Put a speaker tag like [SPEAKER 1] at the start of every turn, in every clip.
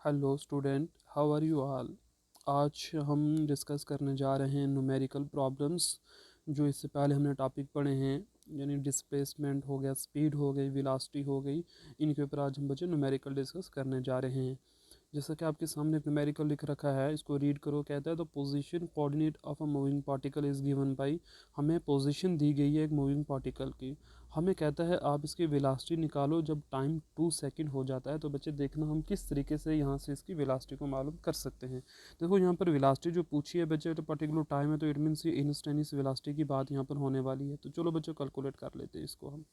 [SPEAKER 1] Hello student, how are you all. आज हम discuss करने जा रहे हैं न्यूमेरिकल प्रॉब्लम्स। जो इससे पहले हमने टॉपिक पढ़े हैं, यानी डिस्प्लेसमेंट हो गया, स्पीड हो गई, वेलोसिटी हो गई। इनके ऊपर आज हम बच्चे न्यूमेरिकल डिस्कस करने जा रहे हैं। जैसा कि आपके सामने एक न्यूमेरिकल लिख रखा है, इसको रीड करो। कहता है the position coordinate of a moving particle is given by. हमें पोजीशन दी गई है एक मूविंग पार्टिकल की। हमें कहता है आप इसकी वेलोसिटी निकालो जब टाइम 2 सेकंड हो जाता है। तो बच्चे देखना हम किस तरीके से यहाँ से इसकी वेलोसिटी को मालूम कर सकते हैं। देखो यहाँ पर वेलोसिटी जो पूछी है बच्चे, तो पर्टिकुलर टाइम है, तो इट मीन्स ये इंस्टेंटेनियस वेलोसिटी की बात यहाँ पर होने वाली है। तो चलो बच्चों कैलकुलेट कर लेते हैं इसको हम।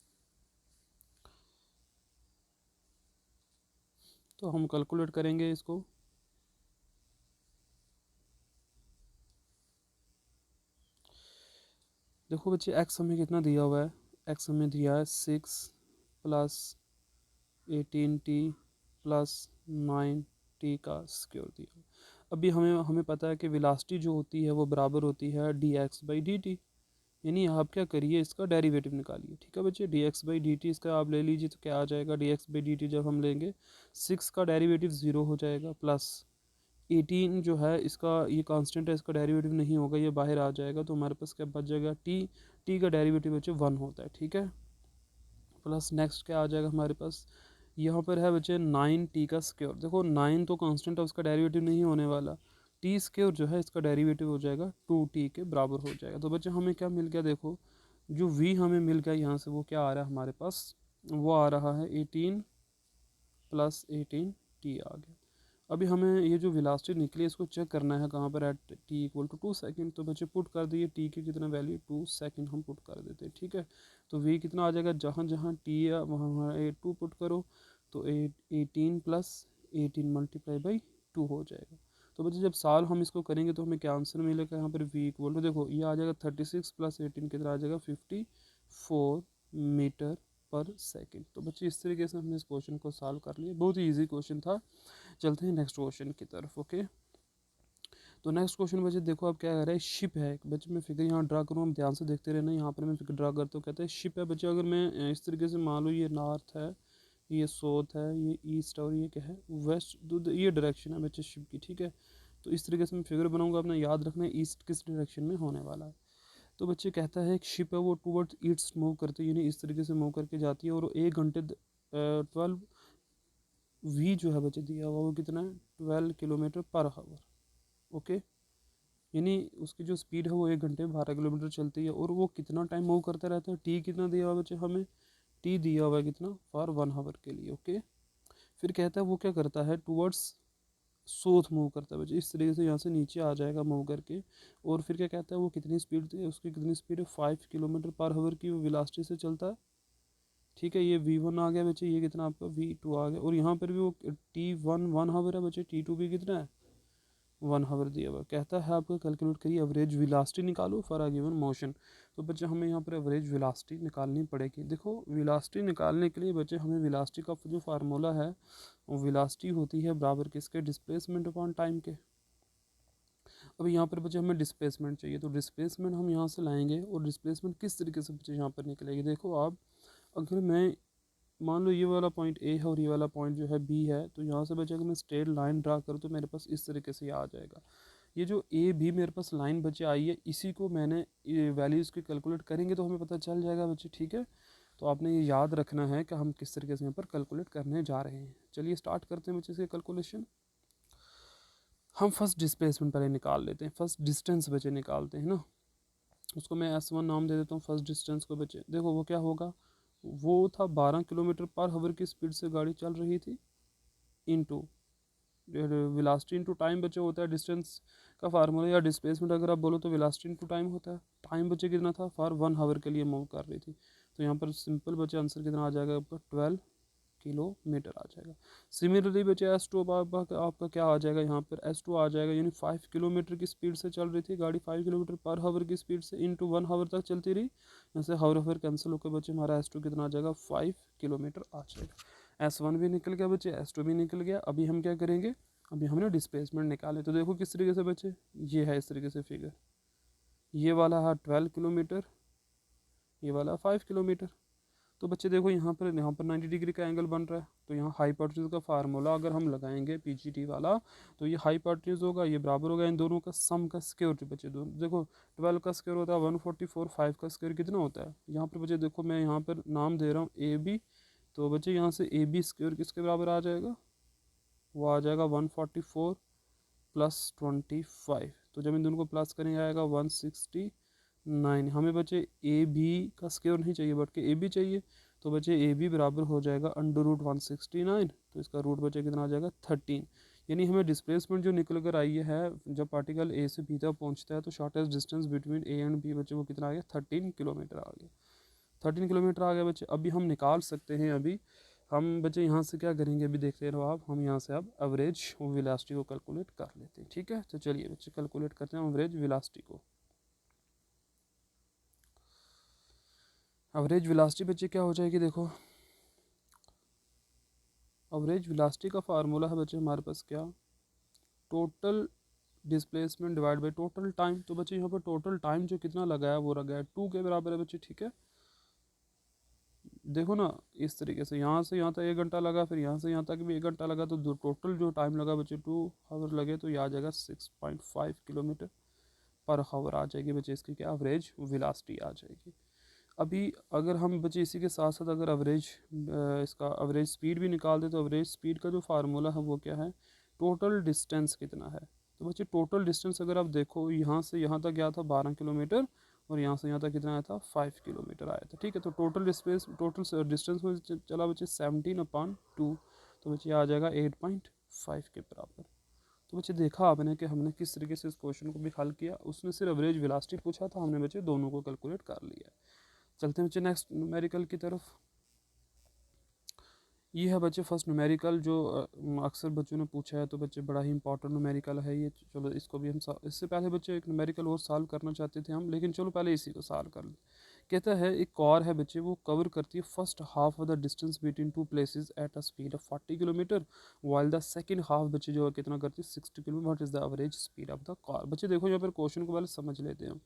[SPEAKER 1] तो हम कैलकुलेट करेंगे इसको। देखो बच्चे एक्स हमें कितना दिया हुआ है। एक्स हमें दिया है 6 + 18t +9t का स्क्वायर दिया। अभी हमें हमें पता है कि वेलोसिटी जो होती है वो बराबर होती है dx/dt। यानी आप क्या करिए, इसका डेरिवेटिव निकालिए। ठीक है बच्चे, dx/dt इसका आप ले लीजिए। तो क्या आ जाएगा, dx/dt जब हम लेंगे 6 का डेरिवेटिव 0 हो जाएगा, प्लस 18 जो है इसका ये कांस्टेंट है, इसका डेरिवेटिव नहीं होगा, ये बाहर आ जाएगा। तो हमारे पास क्या बच जाएगा, टी का डेरिवेटिव बच्चे 1 होता है। ठीक है, प्लस नेक्स्ट क्या आ जाएगा हमारे पास, यहाँ पर है बच्चे 9t का स्क्वायर। देखो 9 तो कांस्टेंट है, उसका डेरिवेटिव नहीं होने वाला। टी स्क्वायर जो है इसका डेरिवेटिव हो जाएगा 2t के बराबर हो जाएगा। तो बच्चे हमें क्या मिल गया, देखो जो v हमें मिल गया यहाँ से, वो क्या आ रहा है हमारे पास, वो आ रहा है 18 + 18t आ गया। अभी हमें ये जो वेलोसिटी निकली इसको चेक करना है कहाँ पर, एट t = 2 सेकंड। तो बच्चे पुट कर दिए टी की कितना वैल्यू, 2 सेकंड हम पुट कर देते हैं। ठीक है, तो v कितना आ जाएगा, जहाँ जहाँ टी है वहाँ वहाँ 2 पुट करो। तो 18 + 18 × 2 हो जाएगा। तो बच्चे जब साल हम इसको करेंगे तो हमें क्या आंसर मिलेगा, यहाँ पर v देखो ये आ जाएगा 36 + 18 कितना आ जाएगा, 54 मीटर पर सेकंड। तो बच्चे इस तरीके से हमने इस क्वेश्चन को सॉल्व कर लिया। बहुत ही ईजी क्वेश्चन था। चलते हैं नेक्स्ट क्वेश्चन की तरफ। ओके, तो नेक्स्ट क्वेश्चन बच्चे देखो अब क्या कह रहा है, शिप है। बच्चे मैं फिगर यहाँ ड्रा करूँ, हम ध्यान से देखते रहना। यहाँ पर मैं फिगर ड्रा करता हूँ, कहते हैं शिप है। बच्चे अगर मैं इस तरीके से मान लो, ये नॉर्थ है, ये साउथ है, ये ईस्ट और ये क्या है वेस्ट, ये डायरेक्शन है बच्चे शिप की। ठीक है, तो इस तरीके से मैं फिगर बनाऊंगा। अपना याद रखना है ईस्ट किस डायरेक्शन में होने वाला है। तो बच्चे कहता है एक शिप है, वो टूवर्ड्स ईस्ट मूव करती है, यानी इस तरीके से मूव करके जाती है। और 1 घंटे 12 वी जो है बच्चे दिया हुआ वो कितना है, 12 किलोमीटर पर आवर। ओके, यानी उसकी जो स्पीड है वो 1 घंटे 12 किलोमीटर चलती है। और वो कितना टाइम मूव करता रहता है, टी कितना दिया हुआ बच्चे हमें, टी दिया हुआ है कितना, फॉर 1 आवर के लिए। ओके, फिर कहता है वो क्या करता है, टूवर्ड्स साउथ मूव करता है बच्चे, इस तरीके से यहाँ से नीचे आ जाएगा मूव करके। और फिर क्या कहता है वो कितनी स्पीड थी, उसकी कितनी स्पीड है, 5 किलोमीटर पर आवर की वो वेलोसिटी से चलता है। ठीक है, ये V1 आ गया बच्चे, ये कितना आपका V2 आ गया। और यहाँ पर भी वो T1 1 आवर है बच्चे, T2 भी कितना है, 1 आवर दिया हुआ। कहता है आपको कैलकुलेट करिए एवरेज वेलोसिटी निकालो फॉर अ गिवन मोशन। तो बच्चे हमें यहाँ पर एवरेज वेलोसिटी निकालनी पड़ेगी। देखो वेलोसिटी निकालने के लिए बच्चे हमें वेलोसिटी का जो फार्मूला है, वो वेलोसिटी होती है बराबर किसके, डिस्प्लेसमेंट अपॉन टाइम के। अभी यहाँ पर बच्चे हमें डिस्प्लेसमेंट चाहिए, तो डिस्प्लेसमेंट हम यहाँ से लाएंगे। और डिस्प्लेसमेंट किस तरीके से बच्चे यहाँ पर निकलेगी, देखो आप, अगर मैं मान लो ये वाला पॉइंट ए है और ये वाला पॉइंट जो है बी है, तो यहाँ से बचे अगर मैं स्ट्रेट लाइन ड्रा करूँ तो मेरे पास इस तरीके से ये आ जाएगा। ये जो ए बी मेरे पास लाइन बचे आई है, इसी को मैंने ये वैल्यूज़ की कैलकुलेट करेंगे तो हमें पता चल जाएगा बच्चे। ठीक है, तो आपने ये याद रखना है कि हम किस तरीके से यहाँ पर कैलकुलेट करने जा रहे हैं। चलिए स्टार्ट करते हैं बच्चे इसके कैलकुलेशन। हम फर्स्ट डिस्प्लेसमेंट पहले निकाल लेते हैं, फर्स्ट डिस्टेंस बच्चे निकालते हैं ना। उसको मैं S1 नाम दे देता हूँ फर्स्ट डिस्टेंस को बच्चे। देखो वो क्या होगा, वो था 12 किलोमीटर पर आवर की स्पीड से गाड़ी चल रही थी, इनटू वेलोसिटी इनटू टाइम बचे होता है डिस्टेंस का फार्मूला, या डिस्प्लेसमेंट अगर आप बोलो तो वेलोसिटी इनटू टाइम होता है। टाइम बचे कितना था, फॉर 1 आवर के लिए मूव कर रही थी। तो यहाँ पर सिंपल बचे आंसर कितना आ जाएगा आपका, 12 किलोमीटर आ जाएगा। सिमिलरली बचे S2, आपका क्या आ जाएगा, यहाँ पर S2 आ जाएगा, यानी 5 किलोमीटर की स्पीड से चल रही थी गाड़ी, 5 किलोमीटर पर आवर की स्पीड से इनटू 1 आवर तक चलती रही। यहाँ से हावर कैंसिल होकर बचे हमारा S2 कितना आ जाएगा, 5 किलोमीटर आ जाएगा। S1 भी निकल गया बच्चे, S2 भी निकल गया। अभी हम क्या करेंगे, अभी हमने डिस्प्लेसमेंट निकाले। तो देखो किस तरीके से बच्चे, ये है इस तरीके से फिगर, ये वाला है 12 किलोमीटर, ये वाला 5 किलोमीटर। तो बच्चे देखो यहाँ पर 90 डिग्री का एंगल बन रहा है, तो यहाँ हाइपोटेन्यूज का फार्मूला अगर हम लगाएंगे पीजीटी वाला, तो ये हाइपोटेन्यूज होगा, ये बराबर होगा इन दोनों का सम का स्क्वायर। जो बच्चे दोनों देखो 12 का स्क्वायर होता है 144, 5 का स्क्वायर कितना होता है यहाँ पर बच्चे देखो, मैं यहाँ पर नाम दे रहा हूँ ए बी। तो बच्चे यहाँ से ए बी स्क्वायर किसके बराबर आ जाएगा, वो आ जाएगा 144 प्लस 25। तो जब इन दोनों को प्लस करेंगे आएगा 169। हमें बच्चे ए बी का स्क्वायर नहीं चाहिए बल्कि ए बी चाहिए, तो बच्चे ए बी बराबर हो जाएगा √169। तो इसका रूट बच्चे कितना आ जाएगा 13। यानी हमें डिस्प्लेसमेंट जो निकल कर आई है जब पार्टिकल ए से बी तक पहुंचता है, तो shortest distance between A and B बच्चे वो कितना आ गया 13 किलोमीटर आ गया। 13 किलोमीटर आ गया बच्चे। अभी हम निकाल सकते हैं, अभी हम बच्चे यहाँ से क्या करेंगे अभी देखते रहो आप, हम यहाँ से अब एवरेज वेलोसिटी को कैलकुलेट कर लेते हैं। ठीक है, तो चलिए बच्चे कैलकुलेट करते हैं एवरेज वेलोसिटी को। एवरेज वेलोसिटी बच्चे क्या हो जाएगी, देखो एवरेज वेलोसिटी का फार्मूला है बच्चे हमारे पास क्या, total displacement divide by total time. तो बच्चे यहाँ पर टोटल टाइम जो कितना लगा है वो लगा है 2 के बराबर है बच्चे। ठीक है, देखो ना इस तरीके से यहाँ तक 1 घंटा लगा, फिर यहाँ से यहाँ तक भी 1 घंटा लगा, तो टोटल जो टाइम लगा बच्चे 2 आवर लगे, तो ये आ जाएगा 6.5 किलोमीटर पर आवर आ जाएगी बच्चे इसकी क्या एवरेज वेलोसिटी आ जाएगी। अभी अगर हम बच्चे इसी के साथ साथ अगर इसका एवरेज स्पीड भी निकाल दे, तो एवरेज स्पीड का जो फार्मूला है वो क्या है, टोटल डिस्टेंस कितना है। तो बच्चे टोटल डिस्टेंस अगर आप देखो यहाँ से यहाँ तक गया था 12 किलोमीटर, और यहाँ से यहाँ तक कितना आया था 5 किलोमीटर आया था। ठीक है, तो टोटल डिस्टेंस में चला बच्चे 17/2। तो बच्चे आ जाएगा 8.5 के बराबर। तो बच्चे देखा आपने कि हमने किस तरीके से इस क्वेश्चन को भी हल किया। उसने सिर्फ एवरेज वेलोसिटी पूछा था, हमने बच्चे दोनों को कैलकुलेट कर लिया। चलते हैं बच्चे नेक्स्ट न्यूमेरिकल की तरफ। ये है बच्चे फर्स्ट न्यूमेरिकल जो अक्सर बच्चों ने पूछा है, तो बच्चे बड़ा ही इंपॉर्टेंट न्यूमेरिकल है ये। चलो इसको भी हम इससे पहले बच्चे एक न्यूमेरिकल और सॉल्व करना चाहते थे हम, लेकिन चलो पहले इसी को सॉल्व कर लें। कहता है एक कार है बच्चे, वो कवर करती है first half of the distance between 2 places at a speed of 40 kilometre, while the second half बच्चे जो है कितना करती है 60 kilometre. What is the average speed of the car. बच्चे देखो यहाँ पर क्वेश्चन को पहले समझ लेते हैं हम।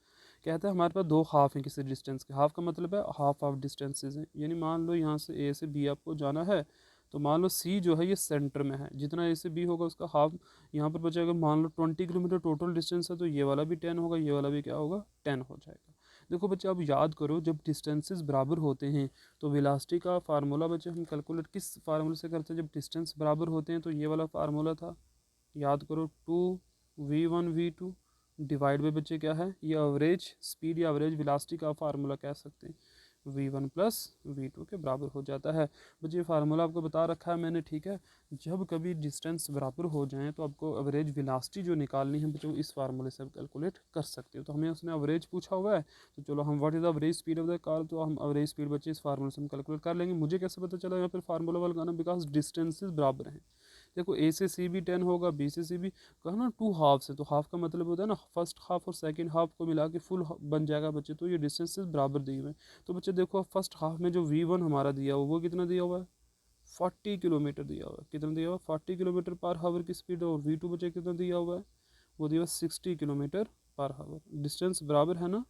[SPEAKER 1] कहता है हमारे पास 2 हाफ हैं किसी डिस्टेंस के, हाफ का मतलब है हाफ ऑफ डिस्टेंसेज हैं। यानी मान लो यहाँ से ए से बी आपको जाना है, तो मान लो सी जो है ये सेंटर में है, जितना ए से बी होगा उसका हाफ यहाँ पर बचेगा। मान लो 20 किलोमीटर टोटल डिस्टेंस है, तो ये वाला भी 10 होगा, ये वाला भी क्या होगा 10 हो जाएगा। देखो बच्चे आप याद करो, जब डिस्टेंसेस बराबर होते हैं तो वेलोसिटी का फार्मूला बच्चे हम कैलकुलेट किस फार्मूले से करते हैं, जब डिस्टेंस बराबर होते हैं, तो ये वाला फार्मूला था, याद करो 2v1v2 डिवाइड बाई बच्चे क्या है, ये एवरेज स्पीड या एवरेज वेलोसिटी का फार्मूला कह सकते हैं, v1 प्लस v2 के बराबर हो जाता है। बच्चे ये फार्मूला आपको बता रखा है मैंने। ठीक है, जब कभी डिस्टेंस बराबर हो जाए तो आपको एवरेज वेलोसिटी जो निकालनी है बच्चों इस फार्मूले से आप कैलकुलेट कर सकते हो। तो हमें उसने एवरेज पूछा हुआ है, तो चलो हम what is the average speed of the car, तो हम एवरेज स्पीड बच्चे इस फार्मूले से हम कैलकुलेट कर लेंगे। मुझे कैसे पता चला यहाँ पर फार्मूला लगाना, बिकॉज डिस्टेंसेज बराबर हैं। देखो ए से सी भी 10 होगा, बी से सी भी, कहा ना 2 हाफ से, तो हाफ का मतलब होता है ना फर्स्ट हाफ और सेकंड हाफ को मिला के फुल बन जाएगा बच्चे। तो ये डिस्टेंसेस बराबर दिए हुए हैं। तो बच्चे देखो फर्स्ट हाफ में जो v1 हमारा दिया हुआ वो कितना दिया हुआ है 40 किलोमीटर दिया हुआ है। कितना दिया हुआ है 40 किलोमीटर पर हावर की स्पीड। और v2 बच्चे कितना दिया हुआ है, वो दिया हुआ 60 किलोमीटर पर हावर। डिस्टेंस बराबर है ना,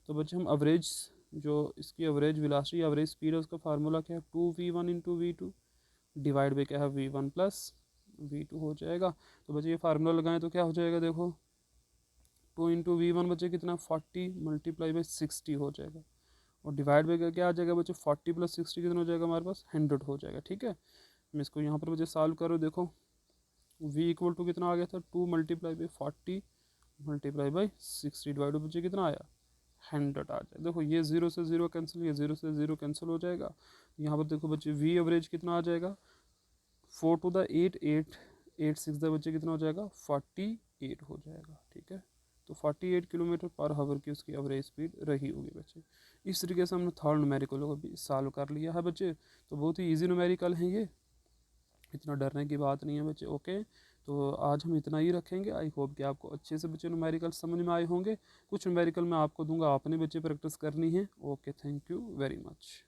[SPEAKER 1] तो बच्चे हम एवरेज जो इसकी एवरेज वेलोसिटी एवरेज स्पीड है उसका फार्मूला क्या है 2v1 into V2 divide by क्या है v1 प्लस v2 हो जाएगा। तो बच्चे ये फार्मूला लगाएं तो क्या हो जाएगा, देखो 2 इंटू वी1 बच्चे कितना 40 मल्टीप्लाई बाई 60 हो जाएगा, और डिवाइड बाई क्या आ जाएगा बच्चे 40 प्लस 60 कितना हो जाएगा हमारे पास 100 हो जाएगा। ठीक है, मैं इसको यहाँ पर बच्चे सॉल्व करो, देखो v इक्वल टू कितना आ गया था 2 multiply by 40 multiply by 60 divide बच्चे कितना आया 100 आ जाए। देखो ये 0 से 0 कैंसिल, ये 0 से 0 कैंसिल हो जाएगा। यहाँ पर देखो बच्चे v एवरेज कितना आ जाएगा 4 टू द 8 8 8 6 द बच्चे कितना हो जाएगा 48 हो जाएगा। ठीक है, तो 48 किलोमीटर पर हावर की उसकी एवरेज स्पीड रही होगी बच्चे। इस तरीके से हमने थर्ड न्यूमेरिकल को भी सॉल्व कर लिया है बच्चे। तो बहुत ही इजी न्यूमेरिकल है ये, इतना डरने की बात नहीं है बच्चे। ओके, तो आज हम इतना ही रखेंगे। आई होप कि आपको अच्छे से बच्चे न्यूमेरिकल समझ में आए होंगे। कुछ न्यूमेरिकल मैं आपको दूंगा, आपने बच्चे प्रैक्टिस करनी है। Okay, thank you very much.